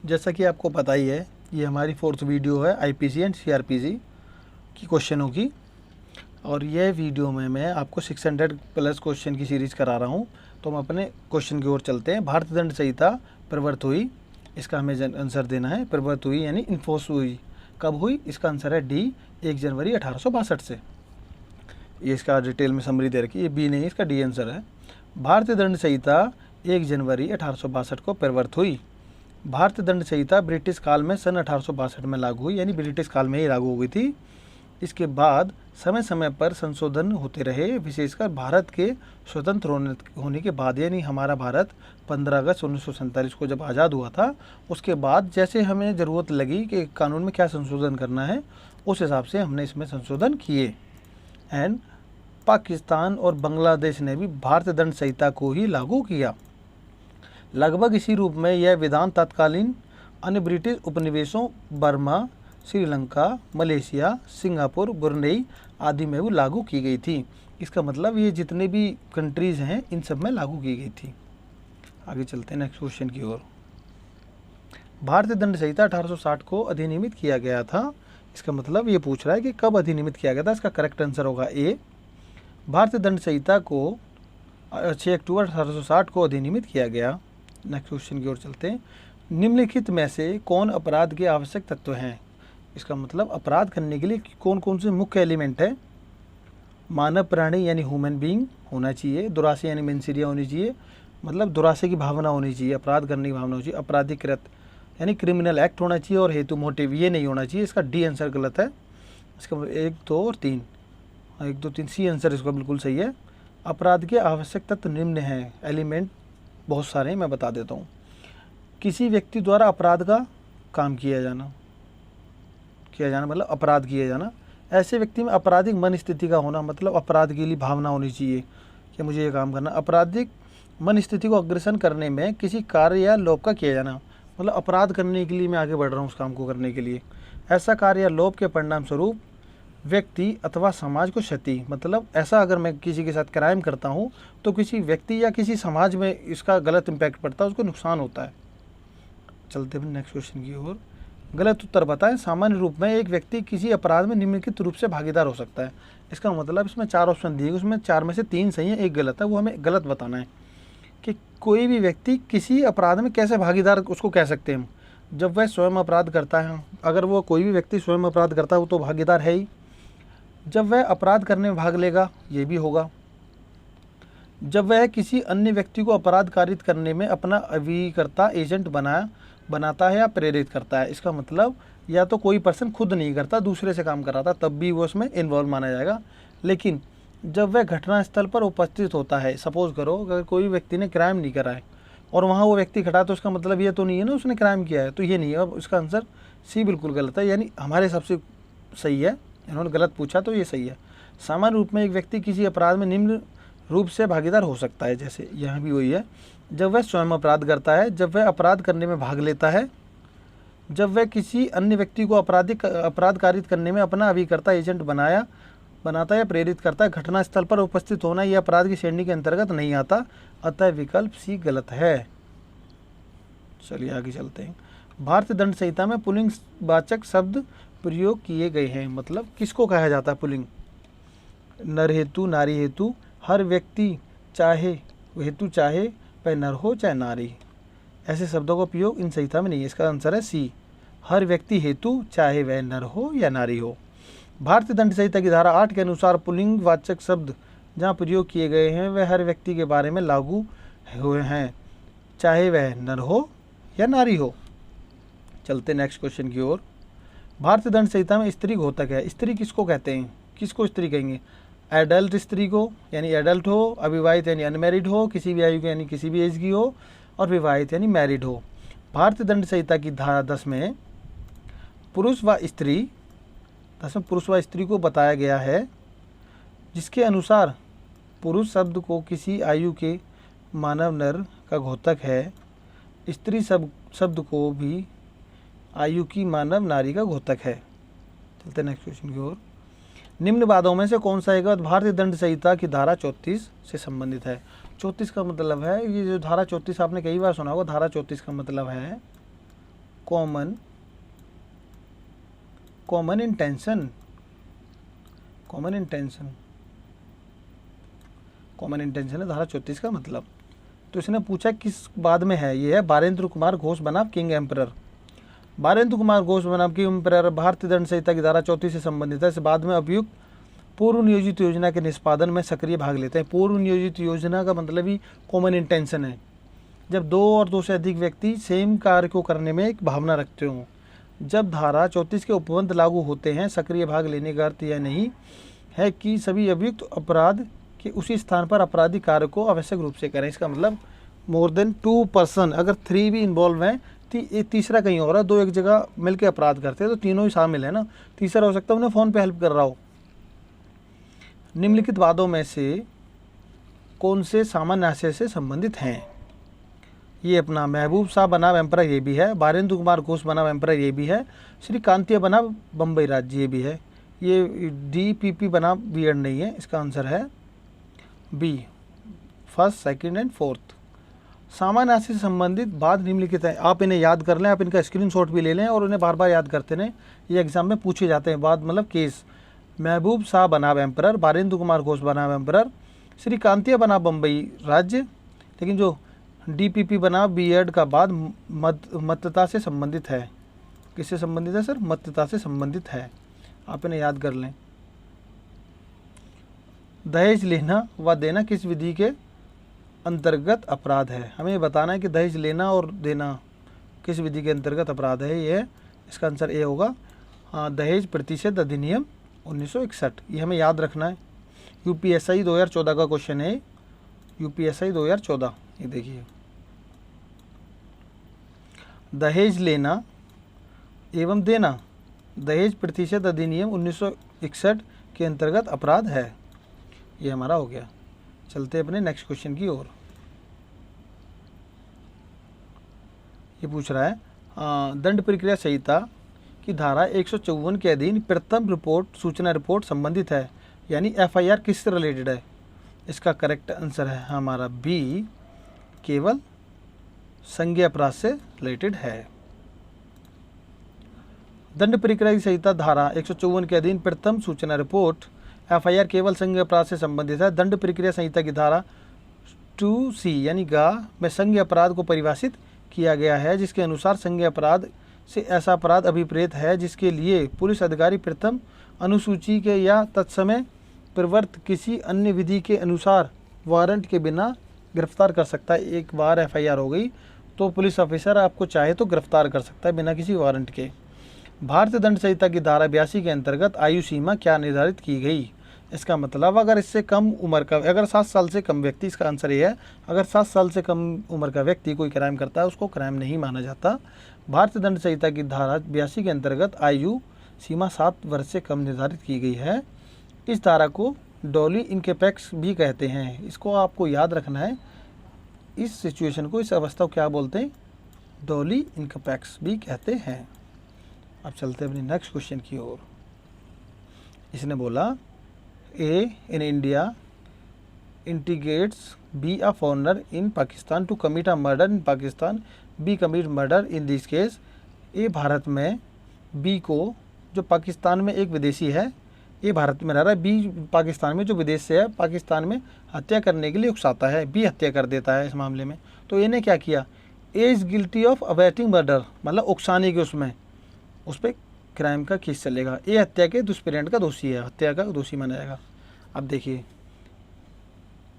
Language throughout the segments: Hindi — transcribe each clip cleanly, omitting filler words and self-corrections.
जैसा कि आपको पता ही है, ये हमारी फोर्थ वीडियो है आईपीसी एंड सीआरपीसी की क्वेश्चनों की। और यह वीडियो में मैं आपको 600 प्लस क्वेश्चन की सीरीज़ करा रहा हूँ। तो हम अपने क्वेश्चन की ओर चलते हैं। भारतीय दंड संहिता प्रवर्त हुई, इसका हमें आंसर देना है। प्रवर्त हुई यानी इन्फोर्स हुई, कब हुई? इसका आंसर है डी, 1 जनवरी 1862 से। ये इसका डिटेल में समरी दे रखी है, ये बी नहीं, इसका डी आंसर है। भारतीय दंड संहिता 1 जनवरी 1862 को प्रवर्त हुई। भारतीय दंड संहिता ब्रिटिश काल में सन 1862 में लागू हुई, यानी ब्रिटिश काल में ही लागू हो गई थी। इसके बाद समय समय पर संशोधन होते रहे, विशेषकर भारत के स्वतंत्र होने के बाद, यानी हमारा भारत 15 अगस्त 1947 को जब आज़ाद हुआ था, उसके बाद जैसे हमें ज़रूरत लगी कि कानून में क्या संशोधन करना है, उस हिसाब से हमने इसमें संशोधन किए। एंड पाकिस्तान और बांग्लादेश ने भी भारतीय दंड संहिता को ही लागू किया। लगभग इसी रूप में यह विधान तत्कालीन अन्य ब्रिटिश उपनिवेशों Burma, Sri Lanka, Malaysia, Singapore, Brunei आदि में भी लागू की गई थी। इसका मतलब ये जितने भी कंट्रीज़ हैं इन सब में लागू की गई थी। आगे चलते हैं नेक्स्ट क्वेश्चन की ओर। भारतीय दंड संहिता 1860 को अधिनियमित किया गया था। इसका मतलब ये पूछ रहा है कि कब अधिनियमित किया गया था। इसका करेक्ट आंसर होगा ए। भारतीय दंड संहिता को 6 अक्टूबर 1860 को अधिनियमित किया गया। नेक्स्ट क्वेश्चन की ओर चलते हैं। निम्नलिखित में से कौन अपराध के आवश्यक तत्व हैं? इसका मतलब अपराध करने के लिए कौन कौन से मुख्य एलिमेंट है? मानव प्राणी यानी ह्यूमन बीइंग होना चाहिए। दुराशे यानी मेंसिरिया होनी चाहिए, मतलब दुराशे की भावना होनी चाहिए, अपराध करने की भावना होनी चाहिए। अपराधिकृत यानी क्रिमिनल एक्ट होना चाहिए, और हेतु मोटिव ये नहीं होना चाहिए। इसका डी आंसर गलत है। इसका 1, 2 और 3, 1, 2, 3 सी आंसर इसका बिल्कुल सही है। अपराध के आवश्यक तत्व निम्न हैं। एलिमेंट बहुत सारे हैं, मैं बता देता हूँ। किसी व्यक्ति द्वारा अपराध का काम किया जाना मतलब अपराध किया जाना। ऐसे व्यक्ति में आपराधिक मन स्थिति का होना, मतलब अपराध के लिए भावना होनी चाहिए कि मुझे ये काम करना। आपराधिक मन स्थिति को अग्रसर करने में किसी कार्य या लोभ का किया जाना, मतलब अपराध करने के लिए मैं आगे बढ़ रहा हूँ उस काम को करने के लिए। ऐसा कार्य या लोभ के परिणाम स्वरूप व्यक्ति अथवा समाज को क्षति, मतलब ऐसा अगर मैं किसी के साथ क्राइम करता हूँ तो किसी व्यक्ति या किसी समाज में इसका गलत इम्पैक्ट पड़ता है, उसको नुकसान होता है। चलते हैं नेक्स्ट क्वेश्चन की ओर। गलत उत्तर बताएं। सामान्य रूप में एक व्यक्ति किसी अपराध में निम्नलिखित रूप से भागीदार हो सकता है। इसका मतलब इसमें 4 ऑप्शन दिए, उसमें 4 में से 3 सही है, 1 गलत है। वो हमें गलत बताना है कि कोई भी व्यक्ति किसी अपराध में कैसे भागीदार उसको कह सकते हैं हम, जब वह स्वयं अपराध करता है। अगर वो कोई भी व्यक्ति स्वयं अपराध करता है वो तो भागीदार है ही। जब वह अपराध करने में भाग लेगा ये भी होगा। जब वह किसी अन्य व्यक्ति को अपराध कारित करने में अपना अभिकर्ता एजेंट बनाता है या प्रेरित करता है। इसका मतलब या तो कोई पर्सन खुद नहीं करता, दूसरे से काम कराता, तब भी वो उसमें इन्वॉल्व माना जाएगा। लेकिन जब वह घटनास्थल पर उपस्थित होता है, सपोज करो अगर कोई व्यक्ति ने क्राइम नहीं करा है और वहाँ वो व्यक्ति खड़ा, तो उसका मतलब ये तो नहीं है ना उसने क्राइम किया है, तो ये नहीं है। अब इसका आंसर सी बिल्कुल गलत है, यानी हमारे हिसाब से सही है। इन्होंने गलत पूछा तो ये सही है। सामान्य रूप में एक व्यक्ति किसी अपराध में निम्न रूप से भागीदार हो सकता है, जैसे यहाँ भी वही है। जब वह स्वयं अपराध करता है, जब वह अपराध करने में भाग लेता है, जब वह किसी अन्य व्यक्ति को अपराध कारित करने में अपना अभिकर्ता एजेंट बनाता है या प्रेरित करता है। घटनास्थल पर उपस्थित होना यह अपराध की श्रेणी के अंतर्गत नहीं आता, अतः विकल्प सी गलत है। चलिए आगे चलते हैं। भारतीय दंड संहिता में पुल्लिंग वाचक शब्द प्रयोग किए गए हैं, मतलब किसको कहा जाता है पुल्लिंग? नर हेतु, नारी हेतु, हर व्यक्ति चाहे हेतु, चाहे वह नर हो चाहे नारी, ऐसे शब्दों का उपयोग इन संहिता में नहीं है। इसका आंसर है सी, हर व्यक्ति हेतु चाहे वह नर हो या नारी हो। भारतीय दंड संहिता की धारा 8 के अनुसार पुल्लिंग वाचक शब्द जहाँ प्रयोग किए गए हैं वह हर व्यक्ति के बारे में लागू हुए हैं, चाहे वह नर हो या नारी हो। चलते नेक्स्ट क्वेश्चन की ओर। भारतीय दंड संहिता में स्त्री घोतक है। स्त्री किसको कहते हैं? किसको स्त्री कहेंगे? एडल्ट स्त्री को, यानी एडल्ट हो, अविवाहित यानी अनमैरिड हो, किसी भी आयु की यानी किसी भी एज की हो, और विवाहित यानी मैरिड हो। भारतीय दंड संहिता की धारा 10 में पुरुष व स्त्री को बताया गया है, जिसके अनुसार पुरुष शब्द को किसी आयु के मानव नर का घोतक है, स्त्री शब्द को भी आयु की मानव नारी का घोतक है। चलते नेक्स्ट क्वेश्चन की ओर। निम्न वादों में से कौन सा एक भारतीय दंड संहिता की धारा 34 से संबंधित है? 34 का मतलब है, ये जो धारा 34 आपने कई बार सुना होगा, धारा 34 का मतलब है कॉमन इंटेंशन, कॉमन इंटेंशन है धारा 34 का मतलब। तो इसने पूछा किस बाद में है, ये है बारेंद्र कुमार घोष बनाम किंग एम्परर। बारेंद्र कुमार घोष बनाम किंग एम्परर भारतीय दंड संहिता की धारा 34 से संबंधित है। इस बाद में अभियुक्त पूर्व नियोजित योजना के निष्पादन में सक्रिय भाग लेते हैं। पूर्व नियोजित योजना का मतलब ही कॉमन इंटेंशन है, जब दो और दो से अधिक व्यक्ति सेम कार्य को करने में एक भावना रखते हों। जब धारा 34 के उपबंध लागू होते हैं, सक्रिय भाग लेने का अर्थ यह नहीं है कि सभी अभियुक्त अपराध के उसी स्थान पर आपराधिक कार्य को आवश्यक रूप से करें। इसका मतलब मोर देन 2 पर्सन, अगर 3 भी इन्वॉल्व हैं, तीसरा कहीं और है, 2 एक जगह मिलकर अपराध करते हैं तो तीनों ही शामिल है ना। तीसरा हो सकता है उन्हें फ़ोन पे हेल्प कर रहा हो। निम्नलिखित वादों में से कौन से सामान्य आशय से संबंधित हैं? ये अपना महबूब शाह बनाम एम्परर ये भी है, बारेंद्र कुमार घोष बनाम एम्परर ये भी है, श्री कांतिया बनाम बम्बई राज्य ये भी है। ये DPP बनाम बीएड नहीं है, इसका आंसर है B, first, second and fourth. सामान्य आशय से संबंधित बाद निम्नलिखित है। आप इन्हें याद कर लें, आप इनका स्क्रीनशॉट भी ले लें और उन्हें बार बार याद करते रहें। ये एग्जाम में पूछे जाते हैं बाद, मतलब केस। महबूब शाह बनाम एम्परर, बारेंद्र कुमार घोष बनाम एम्परर, श्री कांतिया बनाम बम्बई राज्य। लेकिन जो DPP बनाम बीएड का बाद मत्यता से संबंधित है। किससे संबंधित है सर? मत्यता से संबंधित है। आप इन्हें याद कर लें। दहेज लेना व देना किस विधि के अंतर्गत अपराध है? हमें बताना है कि दहेज लेना और देना किस विधि के अंतर्गत अपराध है। ये इसका आंसर ए होगा, दहेज प्रतिषेध अधिनियम 1961। ये हमें याद रखना है। UPSI 2014 का क्वेश्चन है। UPSI 2014, ये देखिए, दहेज लेना एवं देना दहेज प्रतिषेध अधिनियम 1961 के अंतर्गत अपराध है। ये हमारा हो गया। चलते अपने नेक्स्ट क्वेश्चन की ओर। ये पूछ रहा है दंड प्रक्रिया संहिता की धारा 154 के अधीन प्रथम रिपोर्ट सूचना रिपोर्ट संबंधित है, यानी FIR किससे रिलेटेड है? इसका करेक्ट आंसर है हमारा बी, केवल संज्ञेय अपराध से रिलेटेड है। दंड प्रक्रिया संहिता धारा 154 के अधीन प्रथम सूचना रिपोर्ट FIR केवल संज्ञेय अपराध से संबंधित है। दंड प्रक्रिया संहिता की धारा 2C यानी गा में संज्ञेय अपराध को परिभाषित किया गया है, जिसके अनुसार संज्ञेय अपराध से ऐसा अपराध अभिप्रेत है जिसके लिए पुलिस अधिकारी प्रथम अनुसूची के या तत्समय प्रवर्त किसी अन्य विधि के अनुसार वारंट के बिना गिरफ्तार कर सकता है। एक बार FIR हो गई तो पुलिस ऑफिसर आपको चाहे तो गिरफ्तार कर सकता है बिना किसी वारंट के। भारतीय दंड संहिता की धारा 82 के अंतर्गत आयु सीमा क्या निर्धारित की गई? इसका मतलब अगर इससे कम उम्र का, अगर 7 साल से कम व्यक्ति, इसका आंसर ये है, अगर 7 साल से कम उम्र का व्यक्ति कोई क्राइम करता है उसको क्राइम नहीं माना जाता। भारतीय दंड संहिता की धारा 82 के अंतर्गत आयु सीमा 7 वर्ष से कम निर्धारित की गई है। इस धारा को डॉली इनकेपेक्स भी कहते हैं। इसको आपको याद रखना है। इस सिचुएशन को, इस अवस्था को क्या बोलते हैं? डॉली इनकेपेक्स भी कहते हैं। अब चलते हैं अपनी नेक्स्ट क्वेश्चन की ओर। इसने बोला A in India integrates B a foreigner in Pakistan to commit a murder in Pakistan, B commit murder in this case. A Bharat में बी को, जो पाकिस्तान में एक विदेशी है, ए भारत में रह रहा है, बी पाकिस्तान में जो विदेश से है, पाकिस्तान में हत्या करने के लिए उकसाता है, बी हत्या कर देता है इस मामले में। तो ए ने क्या किया? A is guilty of abetting murder, मतलब उकसाने के उसमें, उस पर क्राइम का केस चलेगा। ए हत्या के दुष्प्रेरण का दोषी है, हत्या का दोषी माना जाएगा। अब देखिए,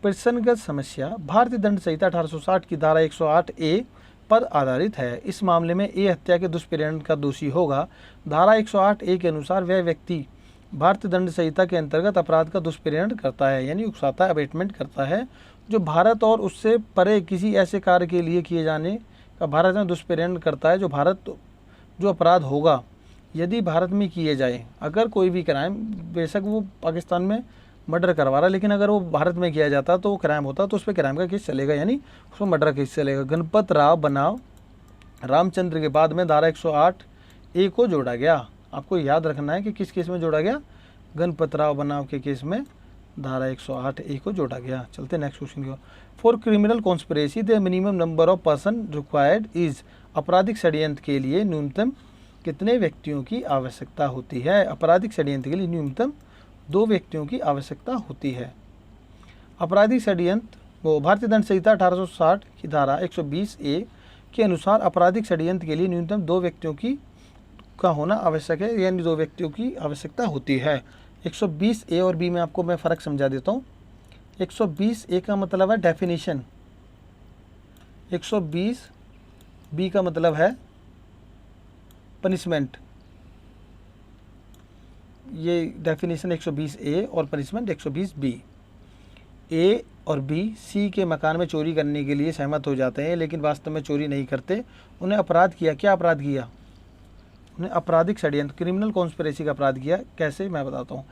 प्रसन्नगत समस्या भारतीय दंड संहिता 1860 की धारा 108A पर आधारित है। इस मामले में ए हत्या के दुष्प्रेरण का दोषी होगा। धारा 108A के अनुसार वह व्यक्ति भारतीय दंड संहिता के अंतर्गत अपराध का दुष्प्रेरण करता है, यानी उकसाता है, अबेटमेंट करता है, जो भारत और उससे परे किसी ऐसे कार्य के लिए किए जाने का भारत में दुष्प्रेरण करता है, जो अपराध होगा यदि भारत में किए जाए। अगर कोई भी क्राइम, बेशक वो पाकिस्तान में मर्डर करवा रहा है, लेकिन अगर वो भारत में किया जाता तो क्राइम होता, तो उस पर क्राइम का केस चलेगा, यानी उसको मर्डर केस चलेगा। गणपत राव बनाम रामचंद्र के बाद में धारा 108A को जोड़ा गया। आपको याद रखना है कि किस केस में जोड़ा गया? गणपत राव बनाम के केस में धारा 108A को जोड़ा गया। चलते नेक्स्ट क्वेश्चन की ओर। For criminal conspiracy the minimum number of person required is आपराधिक षड्यंत्र के लिए न्यूनतम कितने व्यक्तियों की आवश्यकता होती है? आपराधिक षड्यंत्र के लिए न्यूनतम 2 व्यक्तियों की आवश्यकता होती है। आपराधिक षड्यंत्र वो भारतीय दंड संहिता 1860 की धारा 120A के अनुसार आपराधिक षड्यंत्र के लिए न्यूनतम 2 व्यक्तियों का होना आवश्यक है, यानी 2 व्यक्तियों की आवश्यकता होती है। 120A और B में आपको मैं फ़र्क समझा देता हूँ। 120A का मतलब है डेफिनेशन, 120B का मतलब है पनिशमेंट। ये डेफिनेशन 120A और पनिशमेंट 120B। ए और बी सी के मकान में चोरी करने के लिए सहमत हो जाते हैं, लेकिन वास्तव में चोरी नहीं करते। उन्हें अपराध किया, क्या अपराध किया? उन्हें आपराधिक षड्यंत्र, क्रिमिनल कॉन्स्पिरेसी का अपराध किया। कैसे, मैं बताता हूँ।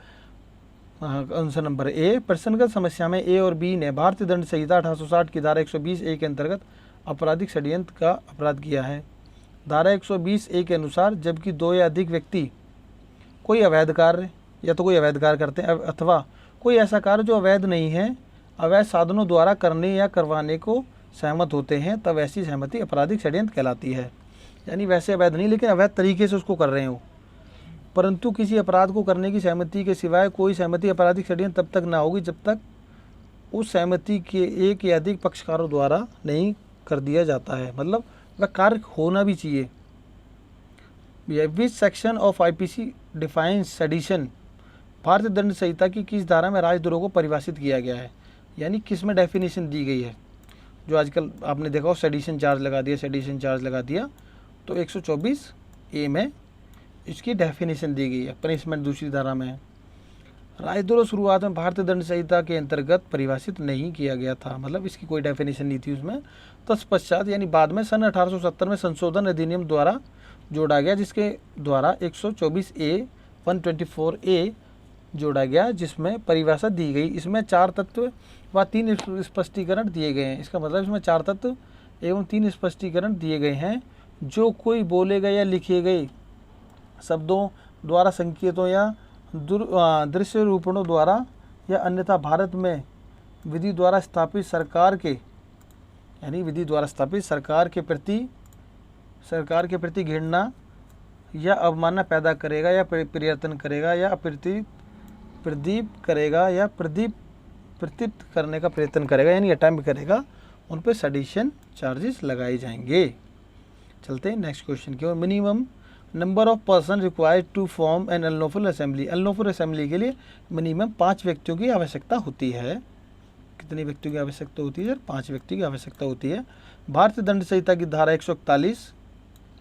आंसर नंबर ए, प्रसन्नगत समस्या में ए और बी ने भारतीय दंड संहिता 1860 की धारा 120A के अंतर्गत आपराधिक षड्यंत्र का अपराध किया है। धारा 120A के अनुसार जबकि 2 या अधिक व्यक्ति कोई अवैध कार्य या तो कोई अवैध कार्य करते हैं अथवा कोई ऐसा कार्य जो अवैध नहीं है, अवैध साधनों द्वारा करने या करवाने को सहमत होते हैं, तब ऐसी सहमति आपराधिक षड्यंत्र कहलाती है। यानी वैसे अवैध नहीं, लेकिन अवैध तरीके से उसको कर रहे हो, परंतु किसी अपराध को करने की सहमति के सिवाय कोई सहमति आपराधिक षड्यंत्र तब तक ना होगी जब तक उस सहमति के एक या अधिक पक्षकारों द्वारा नहीं कर दिया जाता है। मतलब वह कार्य होना भी चाहिए। Which section of IPC defines sedition? भारतीय दंड संहिता की किस धारा में राजद्रोह को परिभाषित किया गया है, यानी किस में डेफिनेशन दी गई है? जो आजकल आपने देखा हो सेडिशन चार्ज लगा दिया, तो 124A में इसकी डेफिनेशन दी गई है। पनिशमेंट दूसरी धारा में है। राजद्रोह शुरुआत में भारतीय दंड संहिता के अंतर्गत परिभाषित नहीं किया गया था, मतलब इसकी कोई डेफिनेशन नहीं थी उसमें। तत्पश्चात यानी बाद में सन 1870 में संशोधन अधिनियम द्वारा जोड़ा गया, जिसके द्वारा 124A 124A जोड़ा गया, जिसमें परिभाषा दी गई। इसमें 4 तत्व व 3 स्पष्टीकरण दिए गए हैं। इसका मतलब इसमें 4 तत्व एवं 3 स्पष्टीकरण दिए गए हैं। जो कोई बोले गए या लिखे गए शब्दों द्वारा, संकेतों या दृश्य रूपणों द्वारा या अन्यथा भारत में विधि द्वारा स्थापित सरकार के, यानी विधि द्वारा स्थापित सरकार के प्रति घृणा या अवमानना पैदा करेगा या परिवर्तन करेगा या प्रदीप्त करने का प्रयत्न करेगा, यानी अटेम्प्ट करेगा, उन पर सेडिशन चार्जेस लगाए जाएंगे। चलते हैं नेक्स्ट क्वेश्चन की ओर। Minimum number of person required to form an unlawful assembly? Unlawful assembly के लिए मिनिमम 5 व्यक्तियों की आवश्यकता होती है। कितने व्यक्तियों की आवश्यकता होती है? 5 व्यक्तियों की आवश्यकता होती है। भारतीय दंड संहिता की धारा 141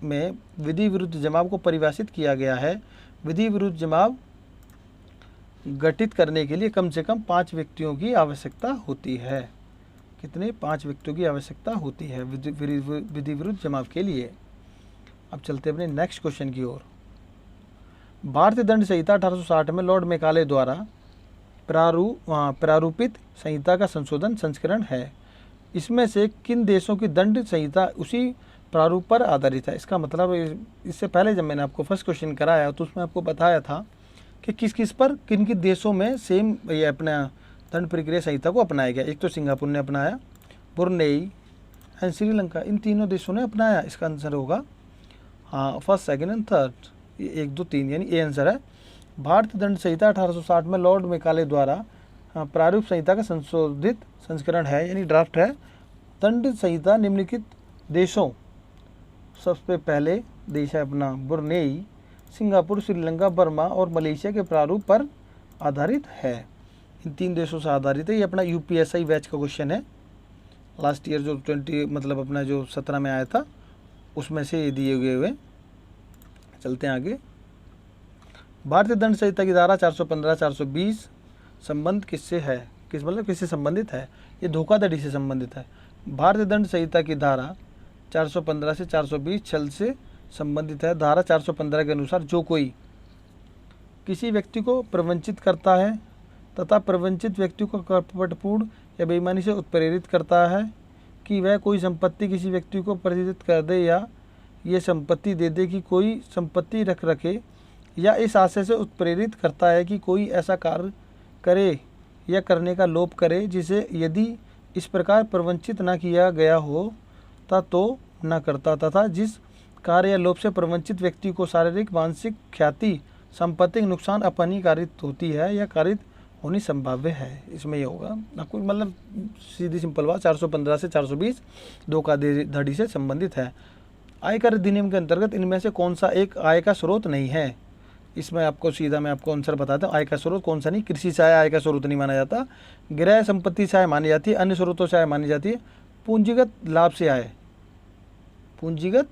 में विधि विरुद्ध जमाव को परिभाषित किया गया है। विधि विरुद्ध जमाव गठित करने के लिए कम से कम 5 व्यक्तियों की आवश्यकता होती है। कितने? 5 व्यक्तियों की आवश्यकता होती है विधि विरुद्ध जमाव के लिए। अब चलते अपने नेक्स्ट क्वेश्चन की ओर। भारतीय दंड संहिता 1860 में लॉर्ड मैकाले द्वारा प्रारूपित संहिता का संस्करण है। इसमें से किन देशों की दंड संहिता उसी प्रारूप पर आधारित है? इसका मतलब इससे पहले जब मैंने आपको फर्स्ट क्वेश्चन कराया तो उसमें आपको बताया था कि किस किस पर किन किन देशों में सेम ये अपना दंड प्रक्रिया संहिता को अपनाया गया। एक तो सिंगापुर ने अपनाया, ब्रुनेई एंड श्रीलंका, इन तीनों देशों ने अपनाया। इसका आंसर होगा हाँ, फर्स्ट, सेकंड एंड थर्ड, 1 2 3, यानी ए आंसर है। भारतीय दंड संहिता 1860 में लॉर्ड मैकाले द्वारा प्रारूप संहिता का संशोधित संस्करण है, यानी ड्राफ्ट है। दंड संहिता निम्नलिखित देशों, सबसे पहले देश है अपना ब्रुनेई, सिंगापुर, श्रीलंका, बर्मा और मलेशिया के प्रारूप पर आधारित है। इन 3 देशों से आधारित है। ये अपना UPSI बैच का क्वेश्चन है। लास्ट ईयर जो 17 में आया था उसमें से ये दिए गए हुए। चलते हैं आगे। भारतीय दंड संहिता की धारा 415 420 संबंध किससे है? किससे संबंधित है? ये धोखाधड़ी से संबंधित है। भारतीय दंड संहिता की धारा 415 से 420 छल से संबंधित है। धारा 415 के अनुसार जो कोई किसी व्यक्ति को प्रवंचित करता है तथा प्रवंचित व्यक्ति को कपटपूर्ण या बेईमानी से उत्प्रेरित करता है कि वह कोई संपत्ति किसी व्यक्ति को परिचित कर दे या ये संपत्ति दे दे कि कोई संपत्ति रख रखे, या इस आशय से उत्प्रेरित करता है कि कोई ऐसा कार्य करे या करने का लोभ करे जिसे यदि इस प्रकार प्रवंचित न किया गया हो तो न करता तथा जिस कार्य या लोभ से प्रवंचित व्यक्ति को शारीरिक मानसिक ख्याति संपत्ति नुकसान अपनी कारित होती है या कारित होनी संभाव्य है। इसमें ये होगा आपको, मतलब सीधी सिंपल बात 415 से 420 धोखाधड़ी से संबंधित है। आयकर अधिनियम के अंतर्गत इनमें से कौन सा एक आय का स्रोत नहीं है? इसमें आपको सीधा मैं आपको आंसर बताता हूँ, आय का स्रोत कौन सा नहीं। कृषि से आय का स्रोत नहीं माना जाता, गृह संपत्ति से आय मानी जाती है, अन्य स्रोतों से आय मानी जाती है, पूंजीगत लाभ से आय, पूंजीगत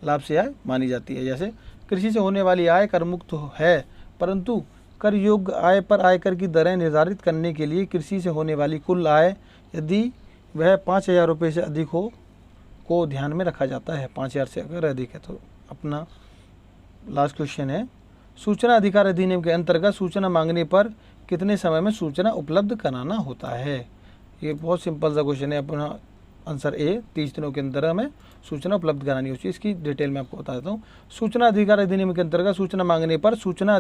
लाभ से आय मानी जाती है। जैसे कृषि से होने वाली आय कर मुक्त है, परंतु कर योग्य आय पर आयकर की दरें निर्धारित करने के लिए कृषि से होने वाली कुल आय यदि वह 5,000 रुपये से अधिक हो को ध्यान में रखा जाता है। 5,000 से अगर अधिक है तो। अपना लास्ट क्वेश्चन है, सूचना अधिकार अधिनियम के अंतर्गत सूचना मांगने पर कितने समय में सूचना उपलब्ध कराना होता है? ये बहुत सिंपल सा क्वेश्चन है। अपना आंसर ए, 30 दिनों के अंदर हमें सूचना उपलब्ध करानी होती है। इसकी डिटेल में आपको बता देता हूँ। सूचना अधिकार अधिनियम के अंतर्गत सूचना मांगने पर सूचना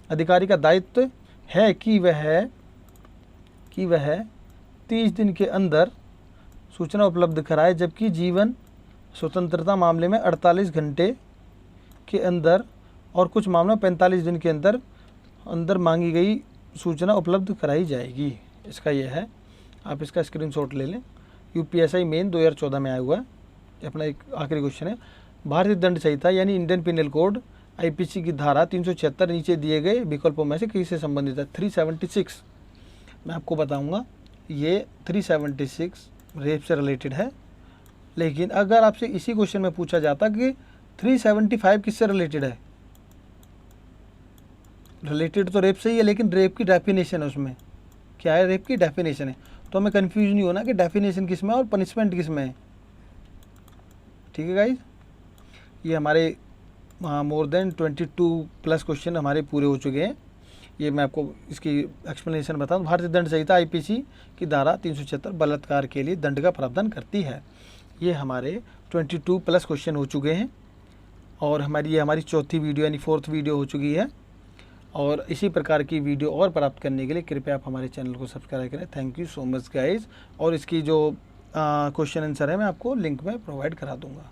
अधिकारी का दायित्व है कि वह 30 दिन के अंदर सूचना उपलब्ध कराए, जबकि जीवन स्वतंत्रता मामले में 48 घंटे के अंदर और कुछ मामलों में 45 दिन के अंदर मांगी गई सूचना उपलब्ध कराई जाएगी। इसका यह है, आप इसका स्क्रीनशॉट ले लें। यूपीएसआई मेन 2014 में आया हुआ है। अपना एक आखिरी क्वेश्चन है, भारतीय दंड संहिता यानी इंडियन पिनल कोड आईपीसी की धारा 376 नीचे दिए गए विकल्पों में से किससे संबंधित है? 376 मैं आपको बताऊंगा। ये 376 रेप से रिलेटेड है, लेकिन अगर आपसे इसी क्वेश्चन में पूछा जाता कि 375 किससे रिलेटेड है? रिलेटेड तो रेप से ही है, लेकिन रेप की डेफिनेशन है उसमें। क्या है? रेप की डेफिनेशन है। तो हमें कंफ्यूज नहीं होना कि डेफिनेशन किस में और पनिशमेंट किस में है। ठीक है गाइज, ये हमारे मोर देन 22+ क्वेश्चन हमारे पूरे हो चुके हैं। ये मैं आपको इसकी एक्सप्लेनेशन बताऊँ। भारतीय दंड संहिता आईपीसी की धारा 376 बलात्कार के लिए दंड का प्रावधान करती है। ये हमारे 22+ क्वेश्चन हो चुके हैं और हमारी चौथी वीडियो यानी 4th वीडियो हो चुकी है। और इसी प्रकार की वीडियो और प्राप्त करने के लिए कृपया आप हमारे चैनल को सब्सक्राइब करें। Thank you so much guys. और इसकी जो क्वेश्चन आंसर है मैं आपको लिंक में प्रोवाइड करा दूँगा।